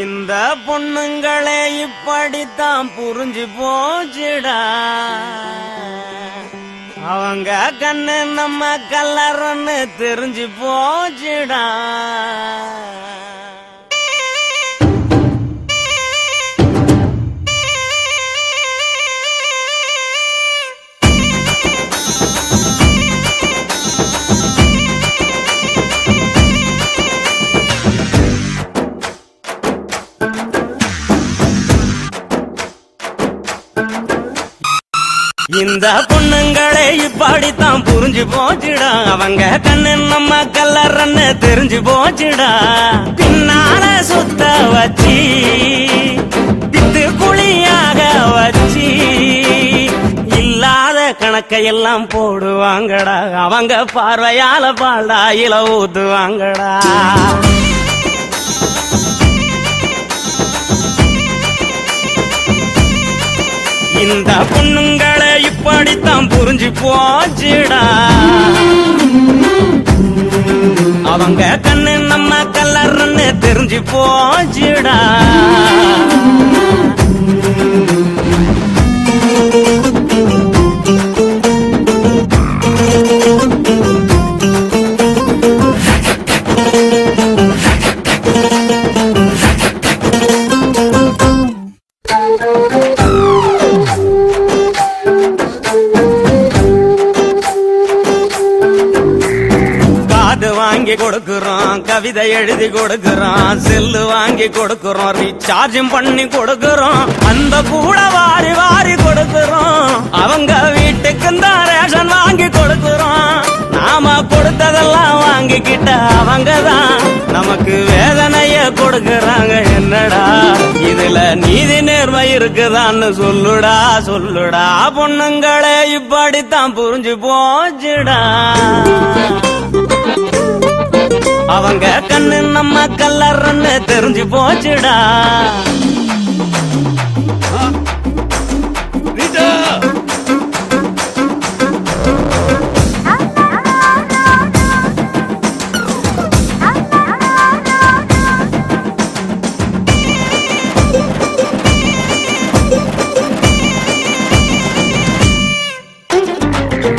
இந்த பொண்ணுங்களே இப்படித்தான் புரிஞ்சு போச்சுடா. அவங்க கண்ணு நம்ம கல்லறன்னு தெரிஞ்சு போச்சுடா. இந்த பொண்ணுங்களே இப்படித்தான் புரிஞ்சு போச்சுடா. அவங்க கண்ணு நம்ம கல்லறன்னு தெரிஞ்சு போச்சுடா. பின்னால சுத்த வச்சி தித்து குழியாக வச்சி இல்லாத கணக்கையெல்லாம் போடுவாங்கடா. அவங்க பார்வையால பால்டாயில ஊத்துவாங்கடா. இந்த பொண்ணுங்களை இப்படித்தான் புரிஞ்சு போச்சுடா. அவங்க கண்ணு நம்ம கல்லறன்னு தெரிஞ்சு போச்சுடா. வாங்கி கொடுக்கிறோம், கவிதை எழுதி கொடுக்கிறோம், செல்லு வாங்கி கொடுக்கிறோம், ரீசார்ஜும் பண்ணி கொடுக்கிறோம், அந்த கூட வாரி வாரி கொடுக்கிறோம். அவங்க வீட்டுக்கு தான் ரேஷன் வாங்கி கொடுக்கிறோம். நாம கொடுத்ததெல்லாம் வாங்கிக்கிட்ட அவங்கதான் நமக்கு வேதனைய கொடுக்கறாங்க. என்னடா இதுல நீதி நேர்மை இருக்குதான்னு சொல்லுடா சொல்லுடா. பொண்ணுங்களே இப்படித்தான் புரிஞ்சு போச்சுடா. அவங்க கண்ணு நம்ம கல்லறன்னு தெரிஞ்சு போச்சுடா.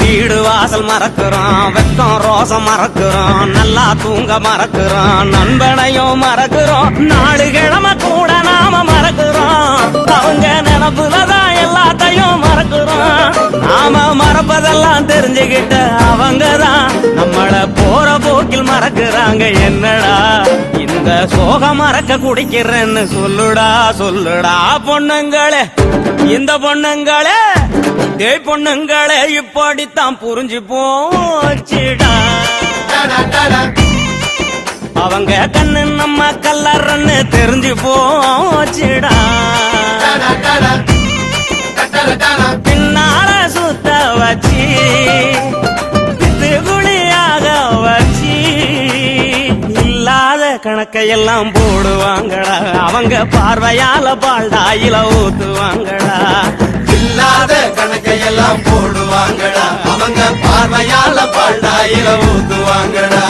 வீடு வாசல் மறக்கிறோம், வெக்கம் ரோசம் மறக்கிறோம், நல்லா தூங்க மறக்கிறோம், நண்பனையும் மறக்கிறோம், நாலு கிழமை கூட நாம மறக்கிறோம். அவங்க நினப்புலதான் எல்லாத்தையும் மறக்கிறோம். நாம மறப்பதெல்லாம் தெரிஞ்சுக்கிட்ட அவங்கதான் நம்மள போற போக்கில் மறக்கிறாங்க. என்னடா இந்த சோக மறக்க குடிக்கிறேன்னு சொல்லுடா சொல்லுடா. பொண்ணுங்களே இந்த பொண்ணுங்களே பொண்ணுங்களே இப்படித்தான் புரிஞ்சு போச்சுடா. அவங்க கண்ணு நம்ம கல்லறன்னு தெரிஞ்சு போச்சுடா. பின்னால சுத்த வச்சி குழியாக வச்சி இல்லாத கணக்கையெல்லாம் போடுவாங்கடா. அவங்க பார்வையால பால்டாயில ஊத்துவாங்கடா. இல்லாத கணக்கையெல்லாம் போடுவாங்கடா. அவங்க பார்வையால பால்டாயில ஊத்துவாங்கடா.